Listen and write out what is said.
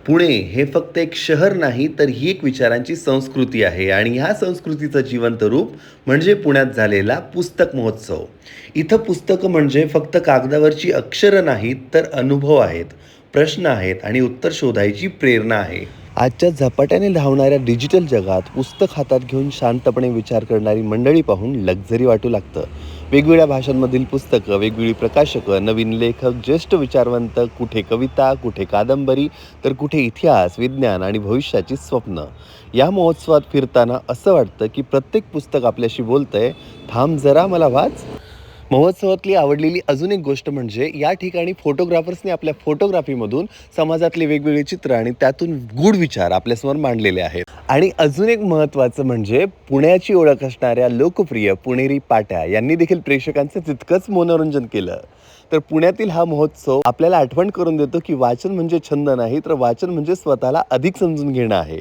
पुणे हे फक्त एक शहर नाही, तर ही एक विचारांची संस्कृती आहे आणि ह्या संस्कृतीचं जिवंत रूप म्हणजे पुण्यात झालेला पुस्तक महोत्सव. इथं पुस्तकं म्हणजे फक्त कागदावरची अक्षरं नाहीत, तर अनुभव आहेत, प्रश्न आहेत आणि उत्तर शोधायची प्रेरणा आहे. आजच्या झपाट्याने धावणाऱ्या डिजिटल जगात पुस्तक हातात घेऊन शांतपणे विचार करणारी मंडळी पाहून लक्झरी वाटू लागतं. वेगवेगळ्या भाषांमधील पुस्तकं, वेगवेगळी प्रकाशकं, नवीन लेखक, ज्येष्ठ विचारवंत, कुठे कविता, कुठे कादंबरी, तर कुठे इतिहास, विज्ञान आणि भविष्याची स्वप्न. या महोत्सवात फिरताना असं वाटतं की प्रत्येक पुस्तक आपल्याशी बोलतंय, थांब जरा मला वाच. महोत्सवातली आवडलेली अजून एक गोष्ट म्हणजे या ठिकाणी फोटोग्राफर्सने आपल्या फोटोग्राफीमधून समाजातले वेगवेगळे चित्र आणि त्यातून गूढ विचार आपल्यासमोर मांडलेले आहेत. आणि अजून एक महत्त्वाचं म्हणजे पुण्याची ओळख असणाऱ्या लोकप्रिय पुणेरी पाट्या यांनी देखील प्रेक्षकांचं तितकंच मनोरंजन केलं. तर पुण्यातील हा महोत्सव आपल्याला आठवण करून देतो की वाचन म्हणजे छंद नाही, तर वाचन म्हणजे स्वतःला अधिक समजून घेणं आहे.